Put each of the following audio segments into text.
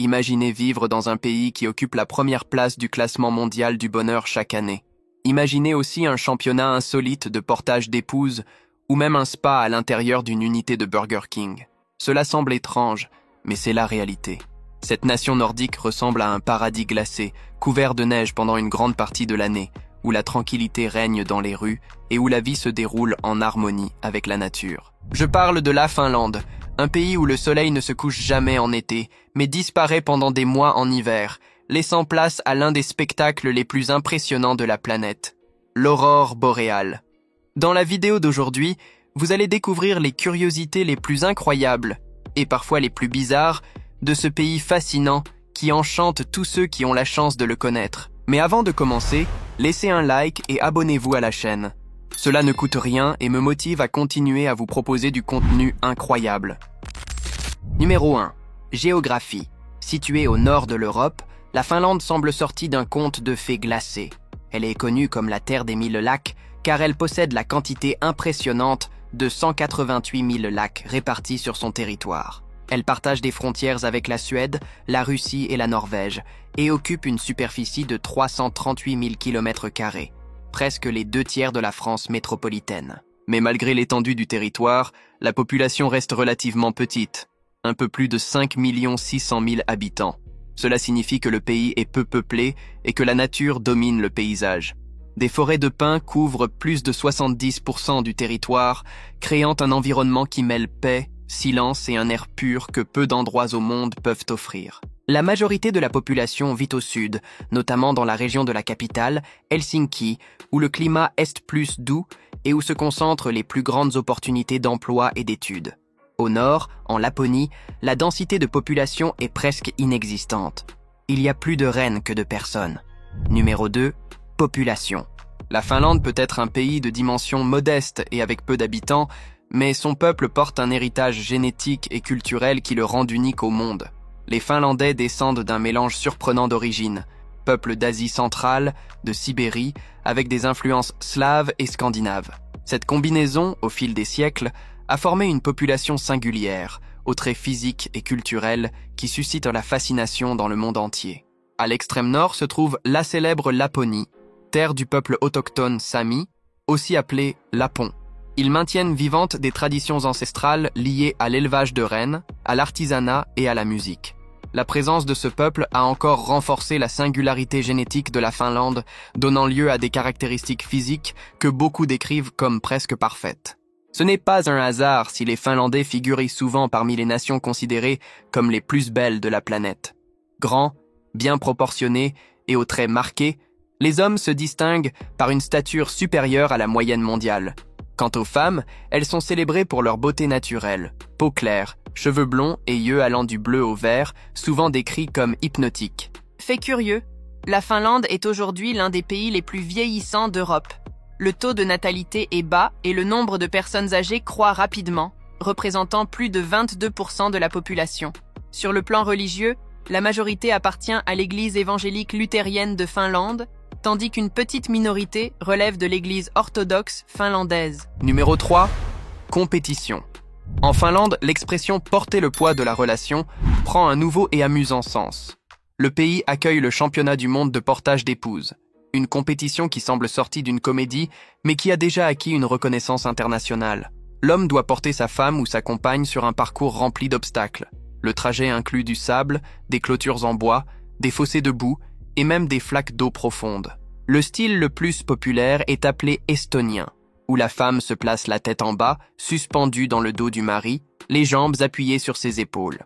Imaginez vivre dans un pays qui occupe la première place du classement mondial du bonheur chaque année. Imaginez aussi un championnat insolite de portage d'épouses ou même un spa à l'intérieur d'une unité de Burger King. Cela semble étrange, mais c'est la réalité. Cette nation nordique ressemble à un paradis glacé, couvert de neige pendant une grande partie de l'année, où la tranquillité règne dans les rues et où la vie se déroule en harmonie avec la nature. Je parle de la Finlande, un pays où le soleil ne se couche jamais en été, mais disparaît pendant des mois en hiver, laissant place à l'un des spectacles les plus impressionnants de la planète, l'aurore boréale. Dans la vidéo d'aujourd'hui, vous allez découvrir les curiosités les plus incroyables, et parfois les plus bizarres, de ce pays fascinant qui enchante tous ceux qui ont la chance de le connaître. Mais avant de commencer, laissez un like et abonnez-vous à la chaîne. Cela ne coûte rien et me motive à continuer à vous proposer du contenu incroyable. Numéro 1. Géographie. Située au nord de l'Europe, la Finlande semble sortie d'un conte de fées glacées. Elle est connue comme la Terre des 1000 lacs car elle possède la quantité impressionnante de 188 000 lacs répartis sur son territoire. Elle partage des frontières avec la Suède, la Russie et la Norvège et occupe une superficie de 338 000 km², presque les 2/3 de la France métropolitaine. Mais malgré l'étendue du territoire, la population reste relativement petite, un peu plus de 5 600 000 habitants. Cela signifie que le pays est peu peuplé et que la nature domine le paysage. Des forêts de pins couvrent plus de 70% du territoire, créant un environnement qui mêle paix, silence et un air pur que peu d'endroits au monde peuvent offrir. La majorité de la population vit au sud, notamment dans la région de la capitale, Helsinki, où le climat est plus doux et où se concentrent les plus grandes opportunités d'emploi et d'études. Au nord, en Laponie, la densité de population est presque inexistante. Il y a plus de rennes que de personnes. Numéro 2. Population. La Finlande peut être un pays de dimension modeste et avec peu d'habitants, mais son peuple porte un héritage génétique et culturel qui le rend unique au monde. Les Finlandais descendent d'un mélange surprenant d'origines, peuple d'Asie centrale, de Sibérie, avec des influences slaves et scandinaves. Cette combinaison, au fil des siècles, a formé une population singulière, aux traits physiques et culturels qui suscitent la fascination dans le monde entier. À l'extrême nord se trouve la célèbre Laponie, terre du peuple autochtone Sami, aussi appelé Lapon. Ils maintiennent vivantes des traditions ancestrales liées à l'élevage de rennes, à l'artisanat et à la musique. La présence de ce peuple a encore renforcé la singularité génétique de la Finlande, donnant lieu à des caractéristiques physiques que beaucoup décrivent comme presque parfaites. Ce n'est pas un hasard si les Finlandais figurent souvent parmi les nations considérées comme les plus belles de la planète. Grands, bien proportionnés et aux traits marqués, les hommes se distinguent par une stature supérieure à la moyenne mondiale. Quant aux femmes, elles sont célébrées pour leur beauté naturelle, peau claire, cheveux blonds et yeux allant du bleu au vert, souvent décrits comme hypnotiques. Fait curieux, la Finlande est aujourd'hui l'un des pays les plus vieillissants d'Europe. Le taux de natalité est bas et le nombre de personnes âgées croît rapidement, représentant plus de 22% de la population. Sur le plan religieux, la majorité appartient à l'église évangélique luthérienne de Finlande, tandis qu'une petite minorité relève de l'église orthodoxe finlandaise. Numéro 3. Compétition. En Finlande, l'expression « porter le poids de la relation » prend un nouveau et amusant sens. Le pays accueille le championnat du monde de portage d'épouses, une compétition qui semble sortie d'une comédie, mais qui a déjà acquis une reconnaissance internationale. L'homme doit porter sa femme ou sa compagne sur un parcours rempli d'obstacles. Le trajet inclut du sable, des clôtures en bois, des fossés de boue et même des flaques d'eau profonde. Le style le plus populaire est appelé estonien, où la femme se place la tête en bas, suspendue dans le dos du mari, les jambes appuyées sur ses épaules.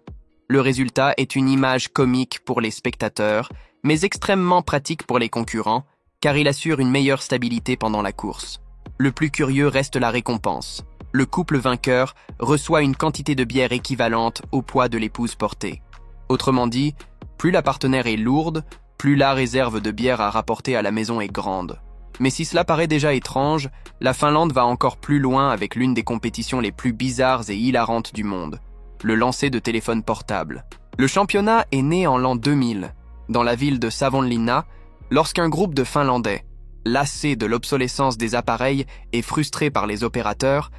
Le résultat est une image comique pour les spectateurs, mais extrêmement pratique pour les concurrents, car il assure une meilleure stabilité pendant la course. Le plus curieux reste la récompense. Le couple vainqueur reçoit une quantité de bière équivalente au poids de l'épouse portée. Autrement dit, plus la partenaire est lourde, plus la réserve de bière à rapporter à la maison est grande. Mais si cela paraît déjà étrange, la Finlande va encore plus loin avec l'une des compétitions les plus bizarres et hilarantes du monde, le lancer de téléphone portable. Le championnat est né en l'an 2000, dans la ville de Savonlinna, lorsqu'un groupe de Finlandais, lassé de l'obsolescence des appareils et frustré par les opérateurs,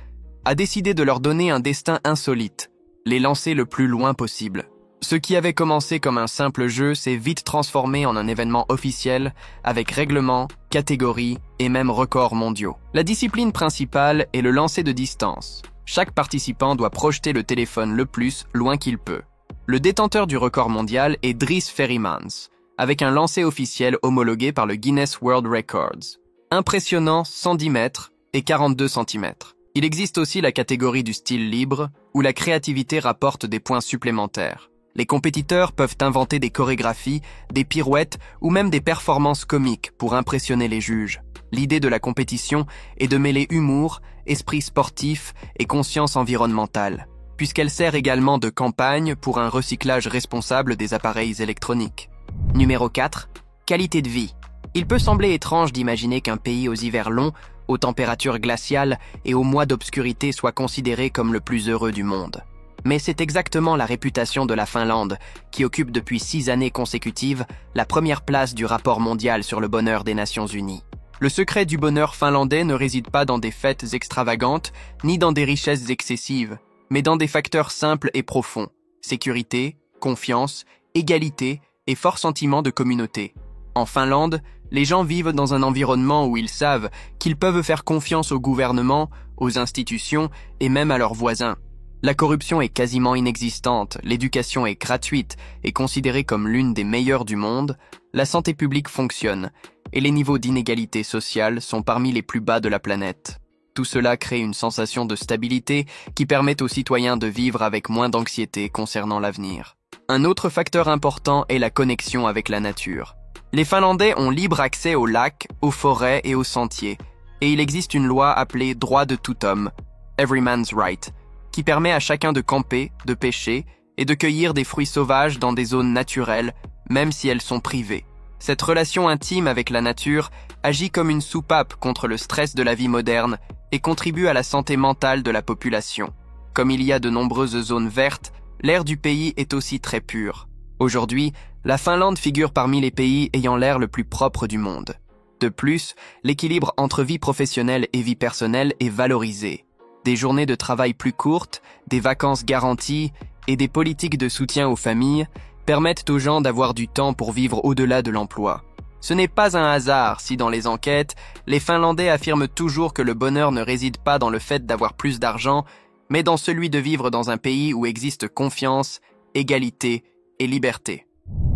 a décidé de leur donner un destin insolite, les lancer le plus loin possible. Ce qui avait commencé comme un simple jeu s'est vite transformé en un événement officiel avec règlements, catégories et même records mondiaux. La discipline principale est le lancer de distance. Chaque participant doit projeter le téléphone le plus loin qu'il peut. Le détenteur du record mondial est Dries Ferrymans, avec un lancer officiel homologué par le Guinness World Records. Impressionnant 110 mètres et 42 cm. Il existe aussi la catégorie du style libre, où la créativité rapporte des points supplémentaires. Les compétiteurs peuvent inventer des chorégraphies, des pirouettes ou même des performances comiques pour impressionner les juges. L'idée de la compétition est de mêler humour, esprit sportif et conscience environnementale, puisqu'elle sert également de campagne pour un recyclage responsable des appareils électroniques. Numéro 4. Qualité de vie. Il peut sembler étrange d'imaginer qu'un pays aux hivers longs, aux températures glaciales et aux mois d'obscurité soit considéré comme le plus heureux du monde. Mais c'est exactement la réputation de la Finlande, qui occupe depuis 6 années consécutives la première place du rapport mondial sur le bonheur des Nations Unies. Le secret du bonheur finlandais ne réside pas dans des fêtes extravagantes, ni dans des richesses excessives, mais dans des facteurs simples et profonds: sécurité, confiance, égalité et fort sentiment de communauté. En Finlande, les gens vivent dans un environnement où ils savent qu'ils peuvent faire confiance au gouvernement, aux institutions et même à leurs voisins. La corruption est quasiment inexistante, l'éducation est gratuite et considérée comme l'une des meilleures du monde, la santé publique fonctionne et les niveaux d'inégalité sociale sont parmi les plus bas de la planète. Tout cela crée une sensation de stabilité qui permet aux citoyens de vivre avec moins d'anxiété concernant l'avenir. Un autre facteur important est la connexion avec la nature. Les Finlandais ont libre accès aux lacs, aux forêts et aux sentiers, et il existe une loi appelée « droit de tout homme » (Every Man's Right), qui permet à chacun de camper, de pêcher et de cueillir des fruits sauvages dans des zones naturelles, même si elles sont privées. Cette relation intime avec la nature agit comme une soupape contre le stress de la vie moderne et contribue à la santé mentale de la population. Comme il y a de nombreuses zones vertes, l'air du pays est aussi très pur. Aujourd'hui, la Finlande figure parmi les pays ayant l'air le plus propre du monde. De plus, l'équilibre entre vie professionnelle et vie personnelle est valorisé. Des journées de travail plus courtes, des vacances garanties et des politiques de soutien aux familles permettent aux gens d'avoir du temps pour vivre au-delà de l'emploi. Ce n'est pas un hasard si dans les enquêtes, les Finlandais affirment toujours que le bonheur ne réside pas dans le fait d'avoir plus d'argent, mais dans celui de vivre dans un pays où existe confiance, égalité et liberté.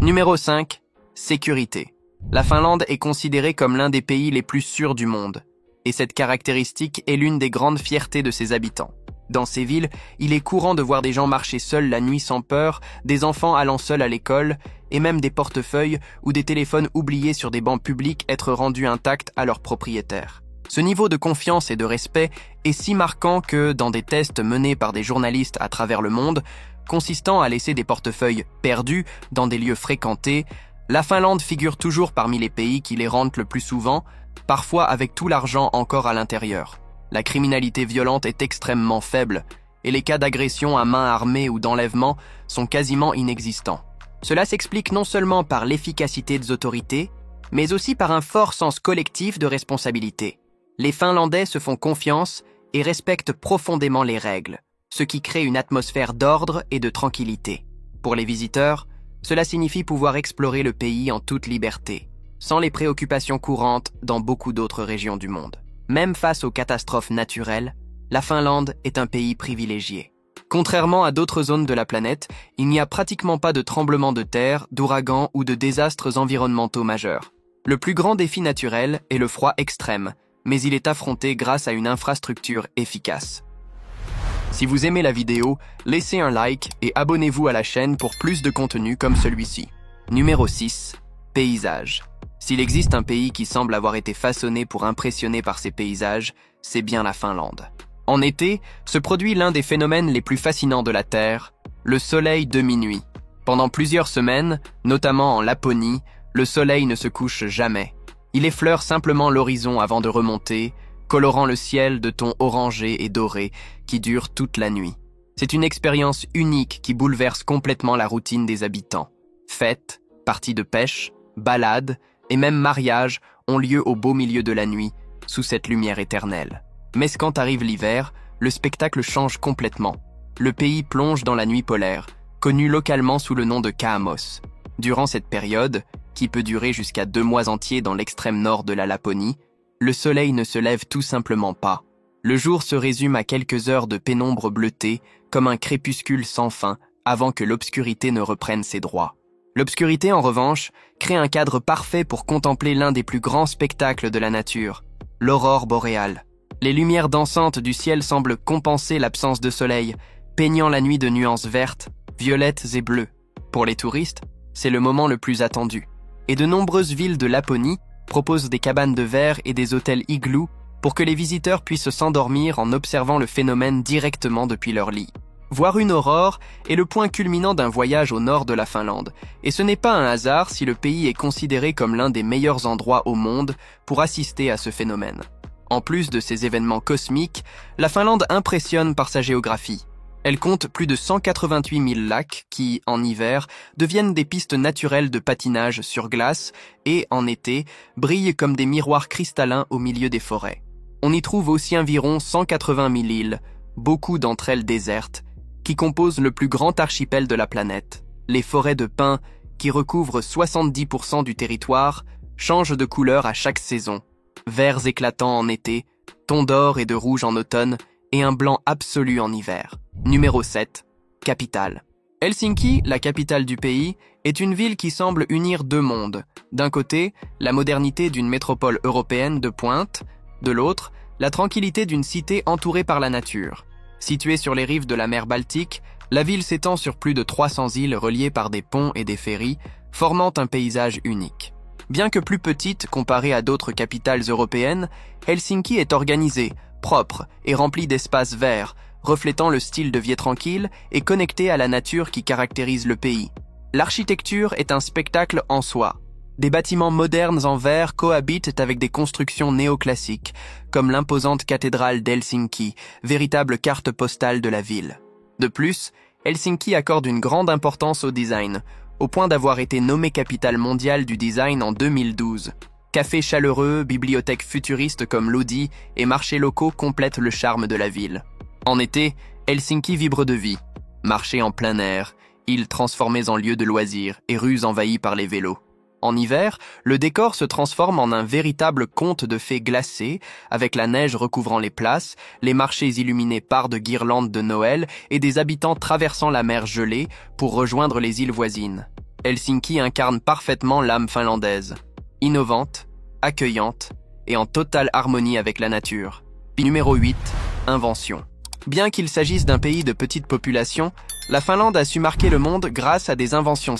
Numéro 5. Sécurité. La Finlande est considérée comme l'un des pays les plus sûrs du monde, et cette caractéristique est l'une des grandes fiertés de ses habitants. Dans ces villes, il est courant de voir des gens marcher seuls la nuit sans peur, des enfants allant seuls à l'école, et même des portefeuilles ou des téléphones oubliés sur des bancs publics être rendus intacts à leurs propriétaires. Ce niveau de confiance et de respect est si marquant que, dans des tests menés par des journalistes à travers le monde, consistant à laisser des portefeuilles perdus dans des lieux fréquentés, la Finlande figure toujours parmi les pays qui les rendent le plus souvent, parfois avec tout l'argent encore à l'intérieur. La criminalité violente est extrêmement faible et les cas d'agression à main armée ou d'enlèvement sont quasiment inexistants. Cela s'explique non seulement par l'efficacité des autorités, mais aussi par un fort sens collectif de responsabilité. Les Finlandais se font confiance et respectent profondément les règles, ce qui crée une atmosphère d'ordre et de tranquillité. Pour les visiteurs, cela signifie pouvoir explorer le pays en toute liberté, sans les préoccupations courantes dans beaucoup d'autres régions du monde. Même face aux catastrophes naturelles, la Finlande est un pays privilégié. Contrairement à d'autres zones de la planète, il n'y a pratiquement pas de tremblements de terre, d'ouragans ou de désastres environnementaux majeurs. Le plus grand défi naturel est le froid extrême, mais il est affronté grâce à une infrastructure efficace. Si vous aimez la vidéo, laissez un like et abonnez-vous à la chaîne pour plus de contenu comme celui-ci. Numéro 6. Paysages. S'il existe un pays qui semble avoir été façonné pour impressionner par ses paysages, c'est bien la Finlande. En été, se produit l'un des phénomènes les plus fascinants de la Terre, le soleil de minuit. Pendant plusieurs semaines, notamment en Laponie, le soleil ne se couche jamais. Il effleure simplement l'horizon avant de remonter, colorant le ciel de tons orangés et dorés qui durent toute la nuit. C'est une expérience unique qui bouleverse complètement la routine des habitants. Fêtes, parties de pêche, balades et même mariages ont lieu au beau milieu de la nuit, sous cette lumière éternelle. Mais quand arrive l'hiver, le spectacle change complètement. Le pays plonge dans la nuit polaire, connu localement sous le nom de Kaamos. Durant cette période, qui peut durer jusqu'à 2 mois entiers dans l'extrême nord de la Laponie, le soleil ne se lève tout simplement pas. Le jour se résume à quelques heures de pénombre bleutée, comme un crépuscule sans fin, avant que l'obscurité ne reprenne ses droits. L'obscurité, en revanche, crée un cadre parfait pour contempler l'un des plus grands spectacles de la nature, l'aurore boréale. Les lumières dansantes du ciel semblent compenser l'absence de soleil, peignant la nuit de nuances vertes, violettes et bleues. Pour les touristes, c'est le moment le plus attendu. Et de nombreuses villes de Laponie proposent des cabanes de verre et des hôtels igloos pour que les visiteurs puissent s'endormir en observant le phénomène directement depuis leur lit. Voir une aurore est le point culminant d'un voyage au nord de la Finlande, et ce n'est pas un hasard si le pays est considéré comme l'un des meilleurs endroits au monde pour assister à ce phénomène. En plus de ces événements cosmiques, la Finlande impressionne par sa géographie. Elle compte plus de 188 000 lacs qui, en hiver, deviennent des pistes naturelles de patinage sur glace et, en été, brillent comme des miroirs cristallins au milieu des forêts. On y trouve aussi environ 180 000 îles, beaucoup d'entre elles désertes, qui composent le plus grand archipel de la planète. Les forêts de pins, qui recouvrent 70% du territoire, changent de couleur à chaque saison. Verts éclatants en été, tons d'or et de rouge en automne, et un blanc absolu en hiver. Numéro 7. Capitale. Helsinki, la capitale du pays, est une ville qui semble unir deux mondes. D'un côté, la modernité d'une métropole européenne de pointe, de l'autre, la tranquillité d'une cité entourée par la nature. Située sur les rives de la mer Baltique, la ville s'étend sur plus de 300 îles reliées par des ponts et des ferries, formant un paysage unique. Bien que plus petite comparée à d'autres capitales européennes, Helsinki est organisée, propre et remplie d'espaces verts, reflétant le style de vie tranquille et connectée à la nature qui caractérise le pays. L'architecture est un spectacle en soi. Des bâtiments modernes en verre cohabitent avec des constructions néoclassiques, comme l'imposante cathédrale d'Helsinki, véritable carte postale de la ville. De plus, Helsinki accorde une grande importance au design, au point d'avoir été nommée capitale mondiale du design en 2012. Cafés chaleureux, bibliothèques futuristes comme l'Audi et marchés locaux complètent le charme de la ville. En été, Helsinki vibre de vie. Marchés en plein air, îles transformées en lieux de loisirs et rues envahies par les vélos. En hiver, le décor se transforme en un véritable conte de fées glacées, avec la neige recouvrant les places, les marchés illuminés par de guirlandes de Noël et des habitants traversant la mer gelée pour rejoindre les îles voisines. Helsinki incarne parfaitement l'âme finlandaise, innovante, accueillante et en totale harmonie avec la nature. Numéro 8. Invention. Bien qu'il s'agisse d'un pays de petite population, la Finlande a su marquer le monde grâce à des inventions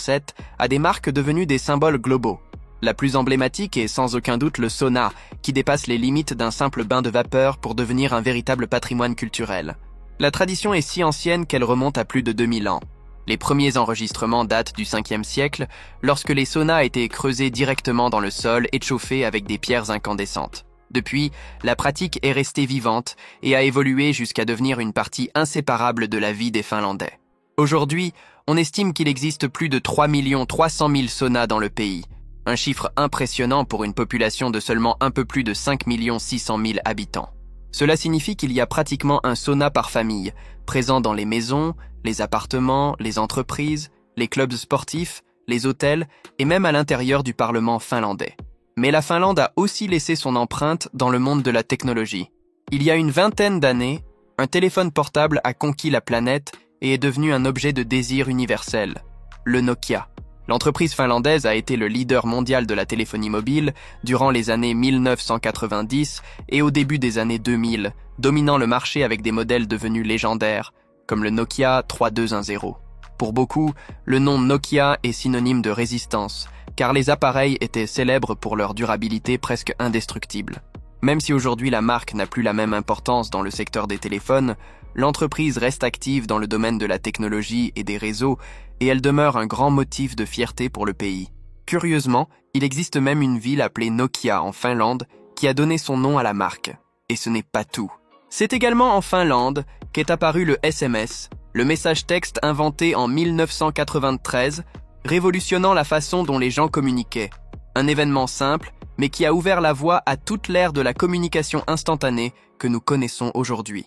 à des marques devenues des symboles globaux. La plus emblématique est sans aucun doute le sauna, qui dépasse les limites d'un simple bain de vapeur pour devenir un véritable patrimoine culturel. La tradition est si ancienne qu'elle remonte à plus de 2000 ans. Les premiers enregistrements datent du 5e siècle, lorsque les saunas étaient creusés directement dans le sol et chauffés avec des pierres incandescentes. Depuis, la pratique est restée vivante et a évolué jusqu'à devenir une partie inséparable de la vie des Finlandais. Aujourd'hui, on estime qu'il existe plus de 3 300 000 saunas dans le pays, un chiffre impressionnant pour une population de seulement un peu plus de 5 600 000 habitants. Cela signifie qu'il y a pratiquement un sauna par famille, présent dans les maisons, les appartements, les entreprises, les clubs sportifs, les hôtels et même à l'intérieur du Parlement finlandais. Mais la Finlande a aussi laissé son empreinte dans le monde de la technologie. Il y a une vingtaine d'années, un téléphone portable a conquis la planète et est devenu un objet de désir universel, le Nokia. L'entreprise finlandaise a été le leader mondial de la téléphonie mobile durant les années 1990 et au début des années 2000, dominant le marché avec des modèles devenus légendaires, comme le Nokia 3210. Pour beaucoup, le nom Nokia est synonyme de résistance, car les appareils étaient célèbres pour leur durabilité presque indestructible. Même si aujourd'hui la marque n'a plus la même importance dans le secteur des téléphones, l'entreprise reste active dans le domaine de la technologie et des réseaux, et elle demeure un grand motif de fierté pour le pays. Curieusement, il existe même une ville appelée Nokia en Finlande qui a donné son nom à la marque. Et ce n'est pas tout. C'est également en Finlande qu'est apparu le SMS, le message texte inventé en 1993, révolutionnant la façon dont les gens communiquaient. Un événement simple, mais qui a ouvert la voie à toute l'ère de la communication instantanée que nous connaissons aujourd'hui.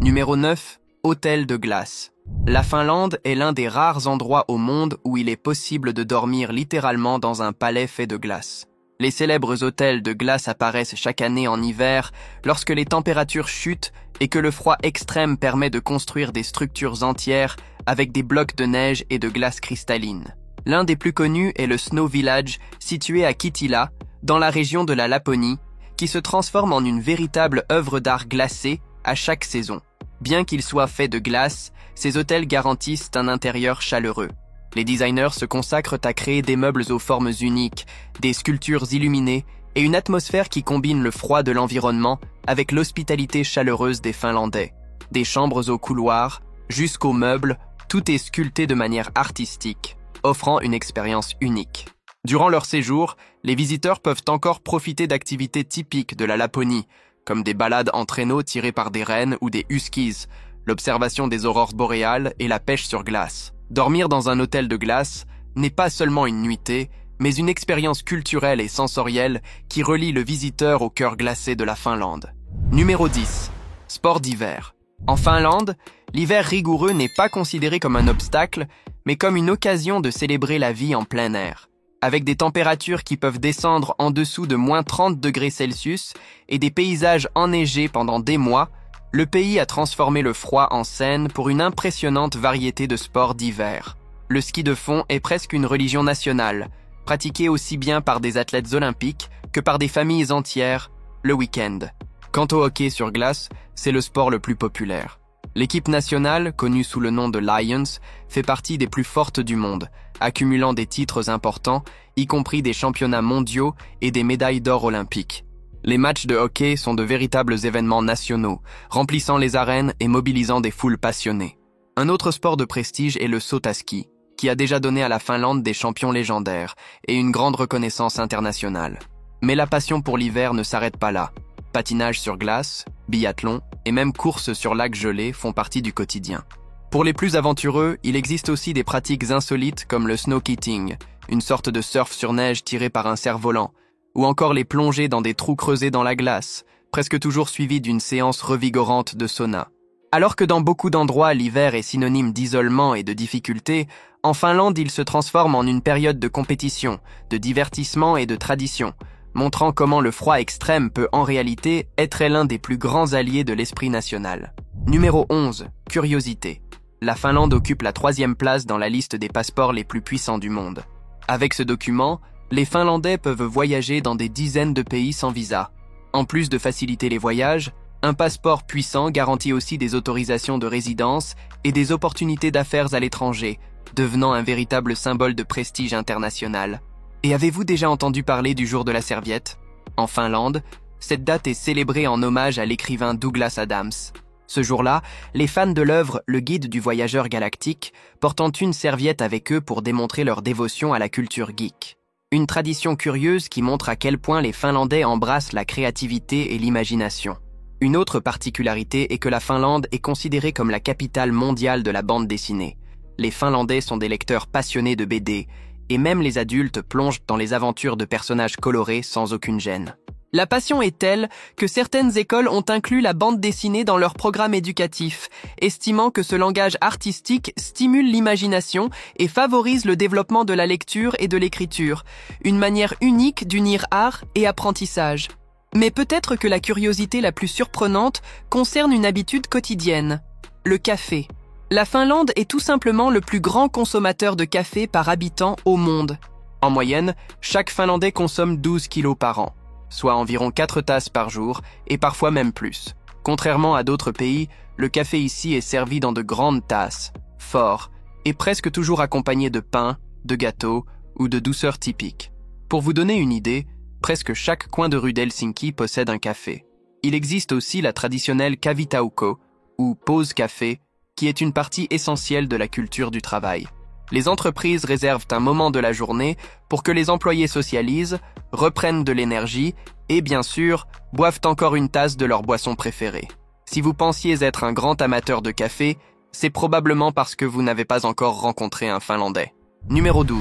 Numéro 9. Hôtel de glace. La Finlande est l'un des rares endroits au monde où il est possible de dormir littéralement dans un palais fait de glace. Les célèbres hôtels de glace apparaissent chaque année en hiver lorsque les températures chutent et que le froid extrême permet de construire des structures entières avec des blocs de neige et de glace cristalline. L'un des plus connus est le Snow Village, situé à Kittilä, dans la région de la Laponie, qui se transforme en une véritable œuvre d'art glacée à chaque saison. Bien qu'ils soient faits de glace, ces hôtels garantissent un intérieur chaleureux. Les designers se consacrent à créer des meubles aux formes uniques, des sculptures illuminées et une atmosphère qui combine le froid de l'environnement avec l'hospitalité chaleureuse des Finlandais. Des chambres aux couloirs, jusqu'aux meubles, tout est sculpté de manière artistique, offrant une expérience unique. Durant leur séjour, les visiteurs peuvent encore profiter d'activités typiques de la Laponie, comme des balades en traîneau tirés par des rennes ou des huskies, l'observation des aurores boréales et la pêche sur glace. Dormir dans un hôtel de glace n'est pas seulement une nuitée, mais une expérience culturelle et sensorielle qui relie le visiteur au cœur glacé de la Finlande. Numéro 10. Sport d'hiver. En Finlande, l'hiver rigoureux n'est pas considéré comme un obstacle, mais comme une occasion de célébrer la vie en plein air. Avec des températures qui peuvent descendre en dessous de moins 30 degrés Celsius et des paysages enneigés pendant des mois, le pays a transformé le froid en scène pour une impressionnante variété de sports d'hiver. Le ski de fond est presque une religion nationale, pratiquée aussi bien par des athlètes olympiques que par des familles entières le week-end. Quant au hockey sur glace, c'est le sport le plus populaire. L'équipe nationale, connue sous le nom de Lions, fait partie des plus fortes du monde, accumulant des titres importants, y compris des championnats mondiaux et des médailles d'or olympiques. Les matchs de hockey sont de véritables événements nationaux, remplissant les arènes et mobilisant des foules passionnées. Un autre sport de prestige est le saut à ski, qui a déjà donné à la Finlande des champions légendaires et une grande reconnaissance internationale. Mais la passion pour l'hiver ne s'arrête pas là. Patinage sur glace, biathlon et même courses sur lac gelé font partie du quotidien. Pour les plus aventureux, il existe aussi des pratiques insolites comme le snowkitting, une sorte de surf sur neige tiré par un cerf-volant, ou encore les plongées dans des trous creusés dans la glace, presque toujours suivies d'une séance revigorante de sauna. Alors que dans beaucoup d'endroits, l'hiver est synonyme d'isolement et de difficulté, en Finlande, il se transforme en une période de compétition, de divertissement et de tradition, montrant comment le froid extrême peut en réalité être l'un des plus grands alliés de l'esprit national. Numéro 11. Curiosité. La Finlande occupe la 3e place dans la liste des passeports les plus puissants du monde. Avec ce document, les Finlandais peuvent voyager dans des dizaines de pays sans visa. En plus de faciliter les voyages, un passeport puissant garantit aussi des autorisations de résidence et des opportunités d'affaires à l'étranger, devenant un véritable symbole de prestige international. Et avez-vous déjà entendu parler du jour de la serviette? En Finlande, cette date est célébrée en hommage à l'écrivain Douglas Adams. Ce jour-là, les fans de l'œuvre Le Guide du voyageur galactique portent une serviette avec eux pour démontrer leur dévotion à la culture geek. Une tradition curieuse qui montre à quel point les Finlandais embrassent la créativité et l'imagination. Une autre particularité est que la Finlande est considérée comme la capitale mondiale de la bande dessinée. Les Finlandais sont des lecteurs passionnés de BD, et même les adultes plongent dans les aventures de personnages colorés sans aucune gêne. La passion est telle que certaines écoles ont inclus la bande dessinée dans leur programme éducatif, estimant que ce langage artistique stimule l'imagination et favorise le développement de la lecture et de l'écriture, une manière unique d'unir art et apprentissage. Mais peut-être que la curiosité la plus surprenante concerne une habitude quotidienne, le café. La Finlande est tout simplement le plus grand consommateur de café par habitant au monde. En moyenne, chaque Finlandais consomme 12 kilos par an, soit environ 4 tasses par jour et parfois même plus. Contrairement à d'autres pays, le café ici est servi dans de grandes tasses, fort, et presque toujours accompagné de pain, de gâteaux ou de douceurs typiques. Pour vous donner une idée, presque chaque coin de rue d'Helsinki possède un café. Il existe aussi la traditionnelle kahvitauko, ou pause café, qui est une partie essentielle de la culture du travail. Les entreprises réservent un moment de la journée pour que les employés socialisent, reprennent de l'énergie et, bien sûr, boivent encore une tasse de leur boisson préférée. Si vous pensiez être un grand amateur de café, c'est probablement parce que vous n'avez pas encore rencontré un Finlandais. Numéro 12.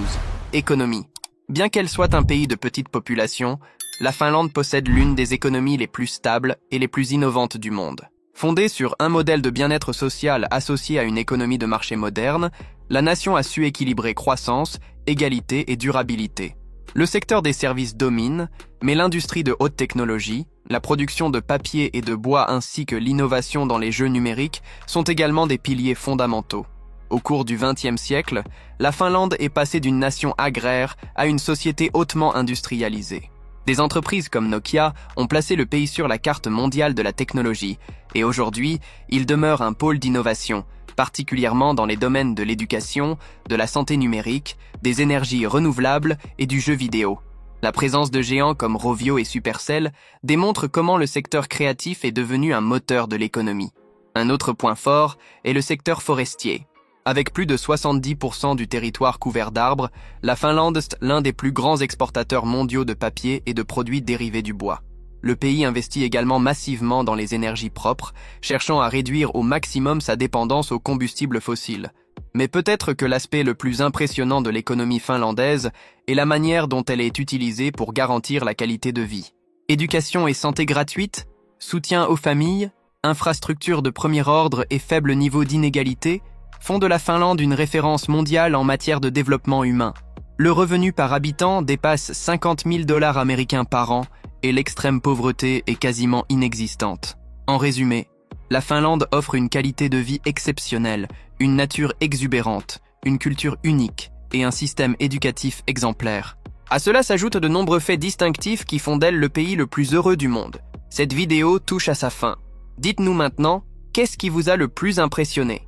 Économie. Bien qu'elle soit un pays de petite population, la Finlande possède l'une des économies les plus stables et les plus innovantes du monde. Fondée sur un modèle de bien-être social associé à une économie de marché moderne, la nation a su équilibrer croissance, égalité et durabilité. Le secteur des services domine, mais l'industrie de haute technologie, la production de papier et de bois ainsi que l'innovation dans les jeux numériques sont également des piliers fondamentaux. Au cours du XXe siècle, la Finlande est passée d'une nation agraire à une société hautement industrialisée. Des entreprises comme Nokia ont placé le pays sur la carte mondiale de la technologie, et aujourd'hui, il demeure un pôle d'innovation, particulièrement dans les domaines de l'éducation, de la santé numérique, des énergies renouvelables et du jeu vidéo. La présence de géants comme Rovio et Supercell démontre comment le secteur créatif est devenu un moteur de l'économie. Un autre point fort est le secteur forestier. Avec plus de 70% du territoire couvert d'arbres, la Finlande est l'un des plus grands exportateurs mondiaux de papier et de produits dérivés du bois. Le pays investit également massivement dans les énergies propres, cherchant à réduire au maximum sa dépendance aux combustibles fossiles. Mais peut-être que l'aspect le plus impressionnant de l'économie finlandaise est la manière dont elle est utilisée pour garantir la qualité de vie. Éducation et santé gratuite, soutien aux familles, infrastructures de premier ordre et faible niveau d'inégalité font de la Finlande une référence mondiale en matière de développement humain. Le revenu par habitant dépasse 50 000 $ américains par an et l'extrême pauvreté est quasiment inexistante. En résumé, la Finlande offre une qualité de vie exceptionnelle, une nature exubérante, une culture unique et un système éducatif exemplaire. À cela s'ajoutent de nombreux faits distinctifs qui font d'elle le pays le plus heureux du monde. Cette vidéo touche à sa fin. Dites-nous maintenant, qu'est-ce qui vous a le plus impressionné ?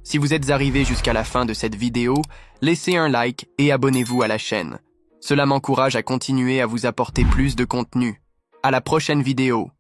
Si vous êtes arrivé jusqu'à la fin de cette vidéo, laissez un like et abonnez-vous à la chaîne. Cela m'encourage à continuer à vous apporter plus de contenu. À la prochaine vidéo.